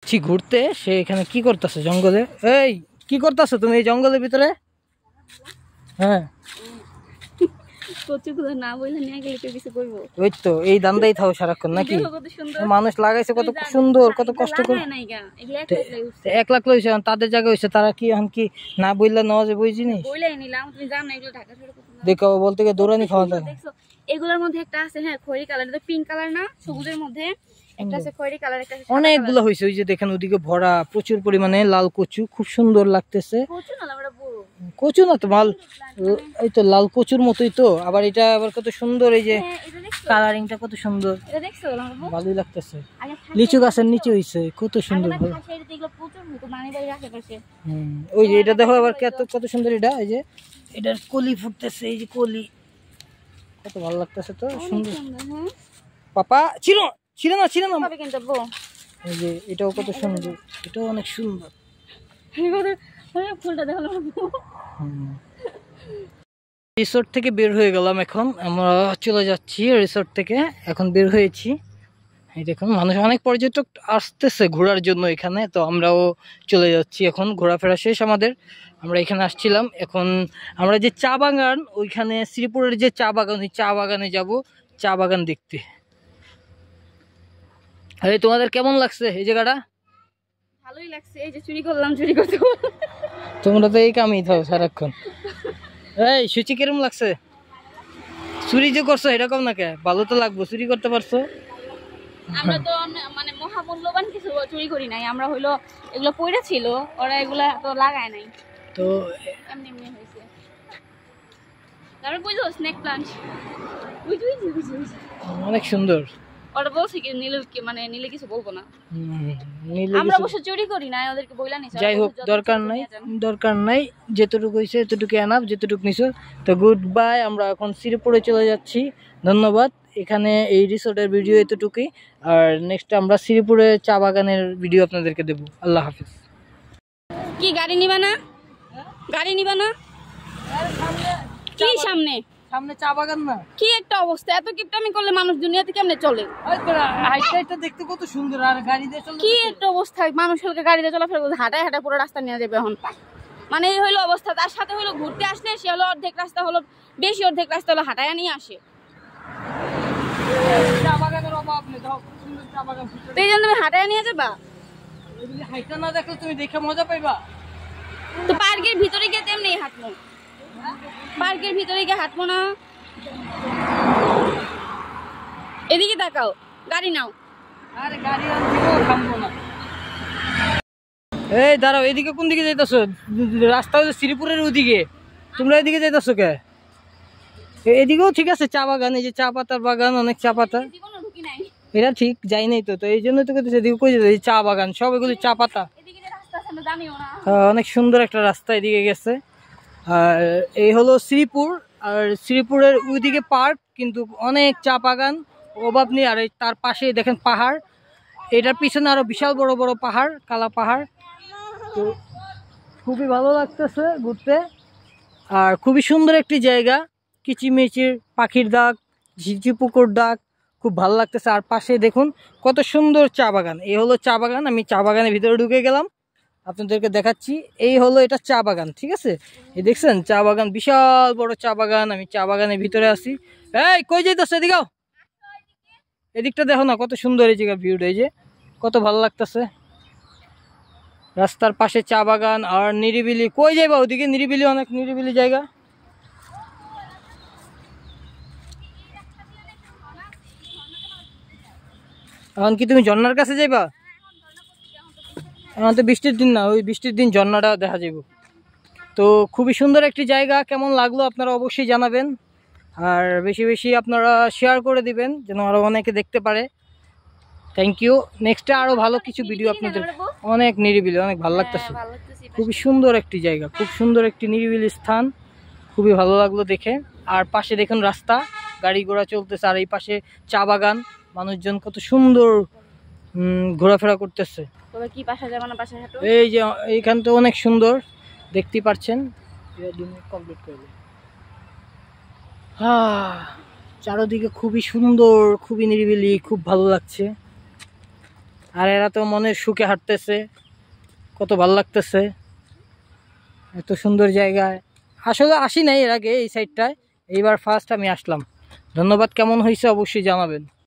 যাচ্ছি ঘুরতে, সে এখানে কি করতেছে জঙ্গলে। এই কি করতেছো তুমি এই জঙ্গলের ভিতরে? হ্যাঁ ওই তো এই দান্দাই থাও সারাক্ষণ নাকি? মানুষ লাগাইছে কত সুন্দর, কত কষ্ট করে। 1 লাখ লইছে, তাদের জায়গায় হয়েছে, তারা কি এখন কি না বললে নেওয়া যাবে ওই জিনিস? দেখো বলতে গিয়ে দৌড়ানি খাওয়া যায়। এগুলোর মধ্যে একটা আছে হ্যাঁ খয়েরি কালার, এটা পিঙ্ক কালার না, সবুজের মধ্যে একটা আছে খয়েরি কালার, একটা আছে অনেকগুলো হয়েছে। ওই যে দেখেন ওদিকে ভরা প্রচুর পরিমাণে লাল কচু, খুব সুন্দর লাগতেছে। কচু না তো মাল, এই তো লাল কচুর মতোই তো, আবার এটা আবার কত সুন্দর, এই যে কালারিংটা কত সুন্দর, ভালোই লাগতেছে। লিচু গাছের নিচে হইছে, কত সুন্দর। ওই যে এটা দেখো আবার কত সুন্দর, এটা এই যে এটার কলি ফুটতেছে, এই যে কলি, কত ভালো লাগতেছে তো সুন্দর। পাপা ছিল ছিল না ছিল না, এই যে এটাও কত সুন্দর, এটাও অনেক সুন্দর। রিসোর্ট থেকে বের হয়ে গেলাম, এখন আমরা চলে যাচ্ছি রিসোর্ট থেকে, এখন বের হয়েছি। এই দেখুন মানুষ অনেক পর্যটক আসতেছে ঘোরার জন্য এখানে, তো আমরাও চলে যাচ্ছি এখন, ঘোরাফেরা শেষ আমাদের। আমরা এখানে আসছিলাম, এখন আমরা যে চা বাগান, ওইখানে শ্রীপুরের যে চা বাগান, ওই চা বাগানে যাব, চা বাগান দেখতে। আরে তোমাদের কেমন লাগছে এই জায়গাটা? ভালোই লাগছে, এই যে চুরি করলাম, চুরি করতে তোমরা তো এই কামই থাও সারাক্ষণ। এই সুচি কিরম লাগছে? চুরি যে করছো এটা কম না কে, ভালো তো লাগবো, চুরি করতে পারছো। আমরা তো মানে মহামূল্যবান কিছু চুরি করি নাই, আমরা হইলো এগুলো পড়ে ছিল, ওরা এগুলা তো লাগায় নাই, তো এমনি এমনি হইছে। তারপর বুঝছো স্নেক প্লান্ট, অনেক সুন্দর। ওরা বলছে কি নীলে, কি মানে নীলে কিছু বলবো না, আমরা অবশ্য চুরি করি না, ওদেরকে বইলা নিছি। যাই হোক দরকার নাই, দরকার নাই, যেতটুকু হইছে এতটুকু এনাফ, যেতটুকু নিছো। তো গুড বাই, আমরা এখন শ্রীপুরে চলে যাচ্ছি। ধন্যবাদ। এখানে এই রিসোর্টের ভিডিও এতটুকুই, আর নেক্সট আমরা শ্রীপুরে চা বাগানের ভিডিও আপনাদেরকে দেবো। আল্লাহ হাফিজ। কি গাড়ি নিবা না? গাড়ি নিবা না? কি সামনে সামনে চা বাগান না? কি একটা অবস্থা, এত কিপটামি করলে মানুষ দুনিয়াতে কেমনে চলে? হাইটটা দেখতে কত সুন্দর, আর গাড়ি দিয়ে চলে কি একটা অবস্থা, মানুষ হলকে গাড়ি দিয়ে চলাফেরা করছে, হাঁটায় হাঁটায় পুরো রাস্তা নিয়ে যাবে এখন, মানে এই হইলো অবস্থা। তার সাথে হলো ঘুরতে আসলে সে হলো অর্ধেক রাস্তা হলো, বেশি অর্ধেক রাস্তা হলো হাঁটায় নিয়ে আসে। চা বাগানের অভাব নেই, সুন্দর চা বাগান, তো এই জন্য তুমি হাঁটায় নিয়ে যাবা? হাইটটা না দেখলে তুমি দেখে মজা পাইবা। তো পার্কের ভিতরে গিয়ে তেমনি হাঁটবো, পার্কের ভিতরে গিয়ে হাঁটবো না। এদিকে তাকাও, গাড়ি নাও। আরে গাড়ি আনছিও থামবো না। এই দাঁড়াও, এদিকে কোন দিকে যাইতাছো? রাস্তা হলো শ্রীপুরের ওদিকে, তোমরা এদিকে যাইতাছো কে? এদিকেও ঠিক আছে চা বাগান, এই যে চা পাতার বাগান, অনেক চা পাতা, এটা ঠিক যাই নাই তো, এই জন্য তো এদিকে কই যাবে, চা বাগান সব এগুলো চা পাতা। অনেক সুন্দর একটা রাস্তা এদিকে গেছে। আর এই হলো শ্রীপুর, আর শ্রীপুরের ওইদিকে পার্ক, কিন্তু অনেক চা বাগান, অভাব নেই। আর তার পাশেই দেখেন পাহাড়, এটার পিছনে আরো বিশাল বড় বড় পাহাড়, কালা পাহাড়। তো খুবই ভালো লাগতেছে ঘুরতে, আর খুবই সুন্দর একটি জায়গা, কিচিমিচির পাখির ডাক, ঝিঝি পুকুর ডাক, খুব ভালো লাগতেছে। আর পাশে দেখুন কত সুন্দর চা বাগান, এই হলো চা বাগান। আমি চা বাগানের ভিতরে ঢুকে গেলাম, আপনাদেরকে দেখাচ্ছি। এই হলো এটা চা বাগান, ঠিক আছে, এই দেখছেন চা বাগান, বিশাল বড় চা বাগান। আমি চা বাগানের ভিতরে আছি। এই কই যাইতেছ? এদিকেও, এদিকটা দেখো না কত সুন্দর এই জায়গার ভিউটা, এই যে কত ভালো লাগতেছে। রাস্তার পাশে চা বাগান আর নিরিবিলি। কই যাইবা ওদিকে? নিরিবিলি, অনেক নিরিবিলি জায়গা। এখন কি তুমি ঝর্ণার কাছে যাইবা? এখন তো বৃষ্টির দিন না, ওই বৃষ্টির দিন ঝর্ণাটা দেখা যাইব। তো খুবই সুন্দর একটি জায়গা, কেমন লাগলো আপনারা অবশ্যই জানাবেন, আর বেশি বেশি আপনারা শেয়ার করে দিবেন যেন আরো অনেকে দেখতে পারে। Thank you. নেক্সটে আরো ভালো কিছু ভিডিও আপনাদের। অনেক নিরিবিলি, অনেক ভালো লাগতেছে, খুবই সুন্দর একটি জায়গা, খুব সুন্দর একটি নিরিবিলি স্থান, খুবই ভালো লাগলো দেখে। আর পাশে দেখুন রাস্তা, গাড়ি ঘোড়া চলতেছে, আর এই পাশে চা বাগান, মানুষজন কত সুন্দর ঘোরাফেরা করতেছে। এই যে এইখান তো অনেক সুন্দর দেখতে পাচ্ছেন। চারদিকে খুবই সুন্দর, খুবই নিরিবিলি, খুব ভালো লাগছে। আর এরা তো মনের সুখে হাঁটতেছে, কত ভালো লাগতেছে, এত সুন্দর জায়গায়। আসলে আসি নাই এর আগে এই সাইডটায়, এইবার ফার্স্ট আমি আসলাম। ধন্যবাদ, কেমন হয়েছে অবশ্যই জানাবেন।